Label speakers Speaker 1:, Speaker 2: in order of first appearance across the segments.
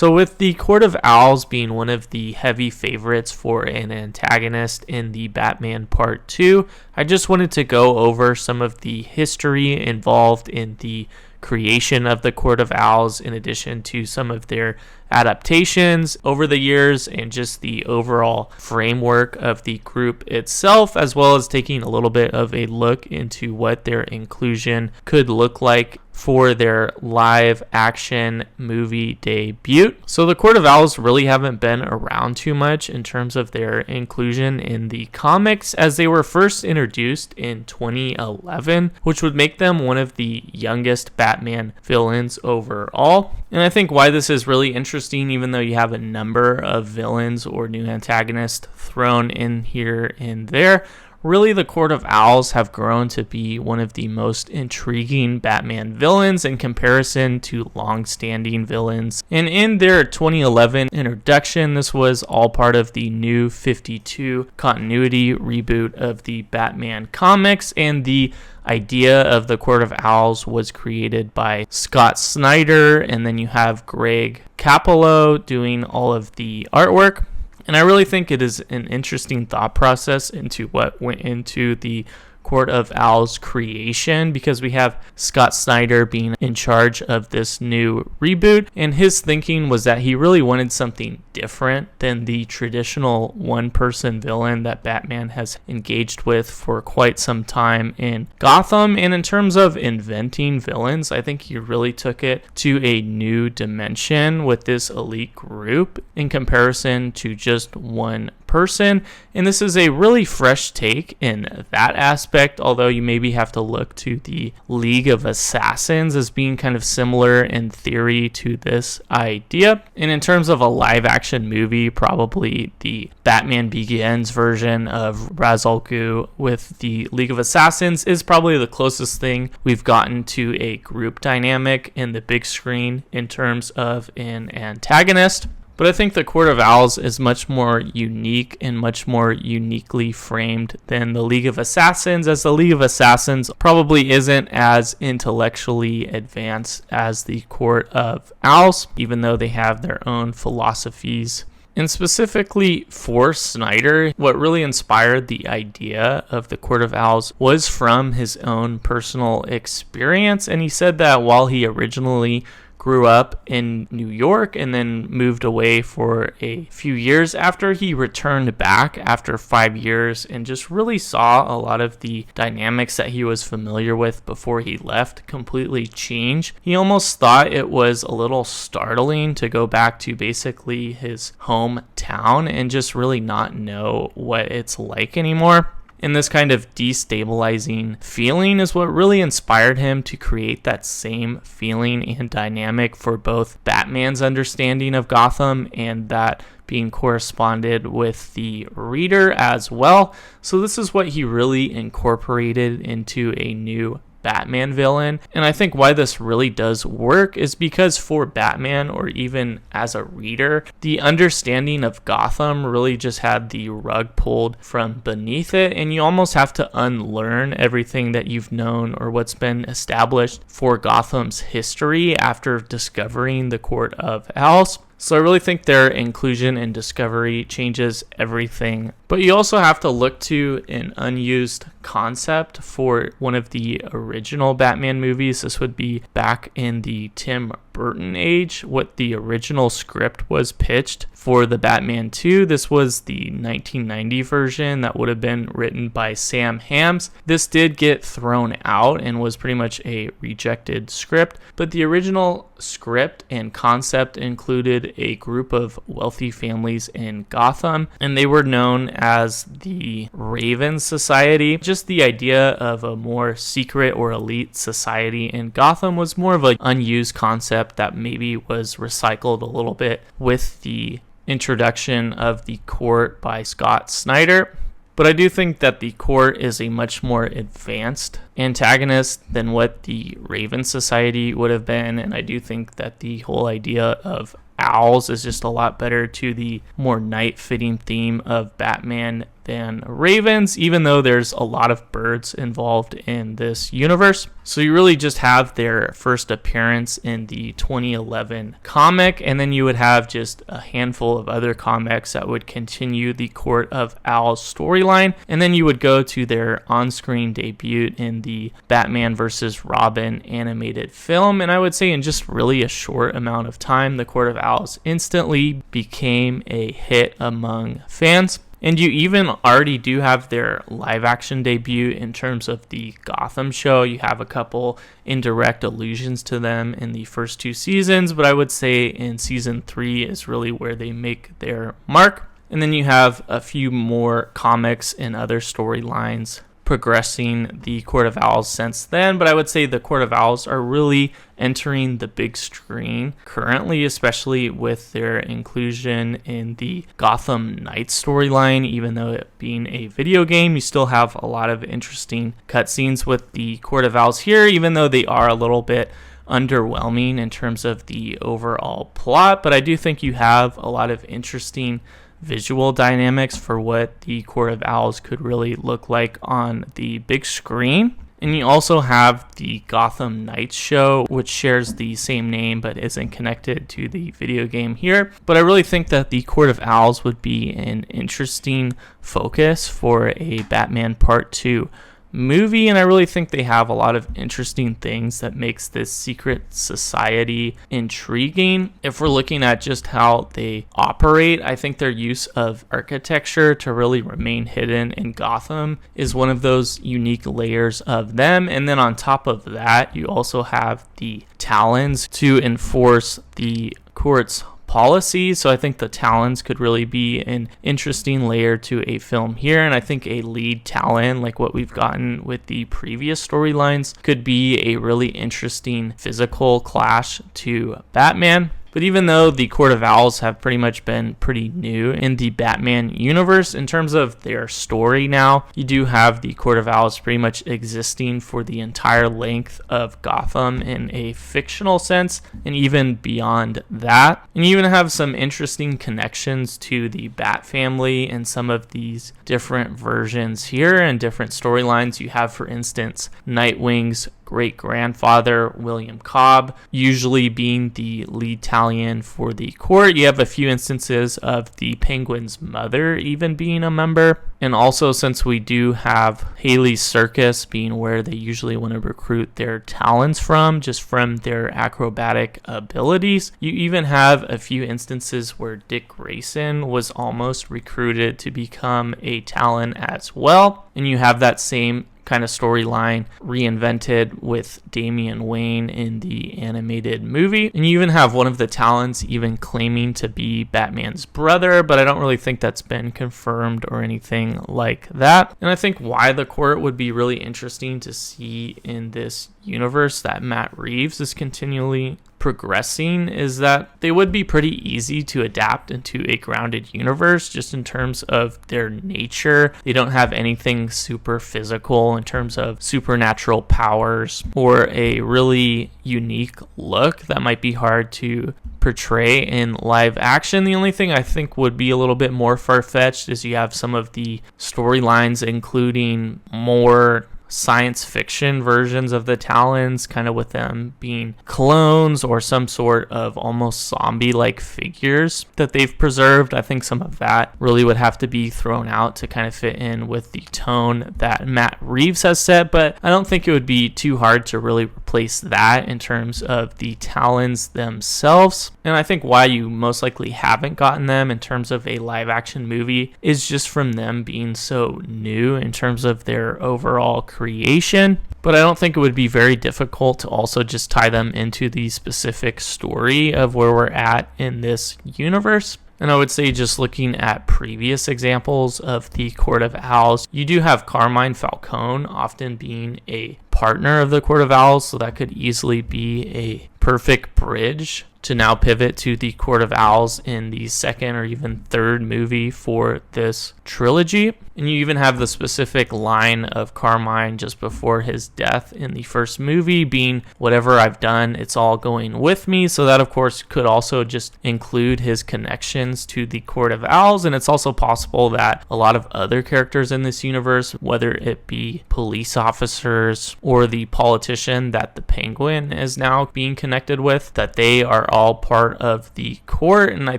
Speaker 1: So with the Court of Owls being one of the heavy favorites for an antagonist in the Batman Part 2, I just wanted to go over some of the history involved in the creation of the Court of Owls, in addition to some of their adaptations over the years and just the overall framework of the group itself, as well as taking a little bit of a look into what their inclusion could look like for their live action movie debut. So the Court of Owls really haven't been around too much in terms of their inclusion in the comics, as they were first introduced in 2011, which would make them one of the youngest Batman villains overall. And I think why this is really interesting, even though you have a number of villains or new antagonists thrown in here and there, really, the Court of Owls have grown to be one of the most intriguing Batman villains in comparison to long-standing villains. And in their 2011 introduction, this was all part of the New 52 continuity reboot of the Batman comics, and the idea of the Court of Owls was created by Scott Snyder, and then you have Greg Capullo doing all of the artwork. And I really think it is an interesting thought process into what went into the Court of Owls creation, because we have Scott Snyder being in charge of this new reboot, and his thinking was that he really wanted something different than the traditional one-person villain that Batman has engaged with for quite some time in Gotham. And in terms of inventing villains, I think he really took it to a new dimension with this elite group in comparison to just one person. And this is a really fresh take in that aspect, although you maybe have to look to the League of Assassins as being kind of similar in theory to this idea. And in terms of a live action movie, probably the Batman Begins version of Ra's al Ghul with the League of Assassins is probably the closest thing we've gotten to a group dynamic in the big screen in terms of an antagonist. But I think the Court of Owls is much more unique and much more uniquely framed than the League of Assassins, as the League of Assassins probably isn't as intellectually advanced as the Court of Owls, even though they have their own philosophies. And specifically for Snyder, what really inspired the idea of the Court of Owls was from his own personal experience. And he said that while he originally grew up in New York and then moved away for a few years, after he returned back after 5 years and just really saw a lot of the dynamics that he was familiar with before he left completely change, he almost thought it was a little startling to go back to basically his hometown and just really not know what it's like anymore. And this kind of destabilizing feeling is what really inspired him to create that same feeling and dynamic for both Batman's understanding of Gotham and that being corresponded with the reader as well. So this is what he really incorporated into a new Batman villain. And I think why this really does work is because for Batman, or even as a reader, the understanding of Gotham really just had the rug pulled from beneath it, and you almost have to unlearn everything that you've known or what's been established for Gotham's history after discovering the Court of Owls. So I really think their inclusion and discovery changes everything. But you also have to look to an unused concept for one of the original Batman movies. This would be back in the Tim Burton age, what the original script was pitched for the Batman 2. This was the 1990 version that would have been written by Sam Hams. This did get thrown out and was pretty much a rejected script, but the original script and concept included a group of wealthy families in Gotham, and they were known as the Raven Society. Just the idea of a more secret or elite society in Gotham was more of an unused concept that maybe was recycled a little bit with the introduction of the court by Scott Snyder. But I do think that the court is a much more advanced antagonist than what the Raven Society would have been, and I do think that the whole idea of owls is just a lot better to the more night-fitting theme of Batman than ravens, even though there's a lot of birds involved in this universe. So you really just have their first appearance in the 2011 comic, and then you would have just a handful of other comics that would continue the Court of Owls storyline, and then you would go to their on-screen debut in the Batman vs. Robin animated film. And I would say in just really a short amount of time, the Court of Owls instantly became a hit among fans. And you even already do have their live action debut in terms of the Gotham show. You have a couple indirect allusions to them in the first 2 seasons, but I would say in season 3 is really where they make their mark. And then you have a few more comics and other storylines progressing the Court of Owls since then, but I would say the Court of Owls are really entering the big screen currently, especially with their inclusion in the Gotham Knights storyline. Even though it being a video game, you still have a lot of interesting cutscenes with the Court of Owls here, even though they are a little bit underwhelming in terms of the overall plot. But I do think you have a lot of interesting visual dynamics for what the Court of Owls could really look like on the big screen. And you also have the Gotham Knights show, which shares the same name but isn't connected to the video game here. But I really think that the Court of Owls would be an interesting focus for a Batman Part 2 movie, and I really think they have a lot of interesting things that makes this secret society intriguing. If we're looking at just how they operate, I think their use of architecture to really remain hidden in Gotham is one of those unique layers of them. And then on top of that, you also have the Talons to enforce the court's policy. So I think the Talons could really be an interesting layer to a film here, and I think a lead Talon like what we've gotten with the previous storylines could be a really interesting physical clash to Batman. But even though the Court of Owls have pretty much been pretty new in the Batman universe in terms of their story now, you do have the Court of Owls pretty much existing for the entire length of Gotham in a fictional sense, and even beyond that. And you even have some interesting connections to the Bat family in some of these different versions here and different storylines. You have, for instance, Nightwing's great-grandfather, William Cobb, usually being the lead Talon for the court. You have a few instances of the Penguin's mother even being a member. And also, since we do have Haley's Circus being where they usually want to recruit their Talons from, just from their acrobatic abilities, you even have a few instances where Dick Grayson was almost recruited to become a Talon as well. And you have that same kind of storyline reinvented with Damian Wayne in the animated movie. And you even have one of the Talons even claiming to be Batman's brother, but I don't really think that's been confirmed or anything like that. And I think why the court would be really interesting to see in this universe that Matt Reeves is continually progressing is that they would be pretty easy to adapt into a grounded universe just in terms of their nature. They don't have anything super physical in terms of supernatural powers or a really unique look that might be hard to portray in live action. The only thing I think would be a little bit more far-fetched is you have some of the storylines including more science fiction versions of the Talons, kind of with them being clones or some sort of almost zombie-like figures that they've preserved. I think some of that really would have to be thrown out to kind of fit in with the tone that Matt Reeves has set, but I don't think it would be too hard to really replace that in terms of the Talons themselves. And I think why you most likely haven't gotten them in terms of a live action movie is just from them being so new in terms of their overall creation. But I don't think it would be very difficult to also just tie them into the specific story of where we're at in this universe. And I would say just looking at previous examples of the Court of Owls, you do have Carmine Falcone often being a partner of the Court of Owls, so that could easily be a perfect bridge to now pivot to the Court of Owls in the second or even third movie for this trilogy. And you even have the specific line of Carmine just before his death in the first movie being, "Whatever I've done, it's all going with me." So that, of course, could also just include his connections to the Court of Owls. And it's also possible that a lot of other characters in this universe, whether it be police officers or the politician that the Penguin is now being connected with, that they are all part of the court. And I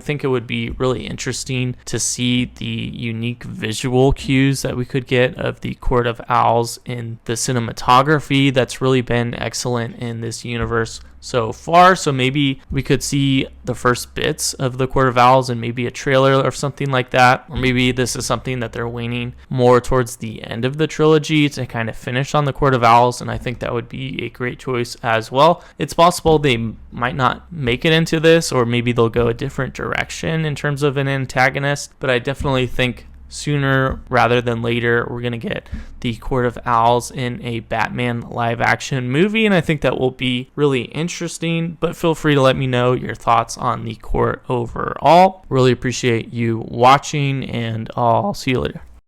Speaker 1: think it would be really interesting to see the unique visual cues that we could get of the Court of Owls in the cinematography that's really been excellent in this universe so far. So maybe we could see the first bits of the Court of Owls and maybe a trailer or something like that. Or maybe this is something that they're waning more towards the end of the trilogy to kind of finish on the Court of Owls, and I think that would be a great choice as well. It's possible they might not make it into this, or maybe they'll go a different direction in terms of an antagonist, but I definitely think sooner rather than later we're going to get the Court of Owls in a Batman live action movie, and I think that will be really interesting. But feel free to let me know your thoughts on the court overall. Really appreciate you watching, and I'll see you later.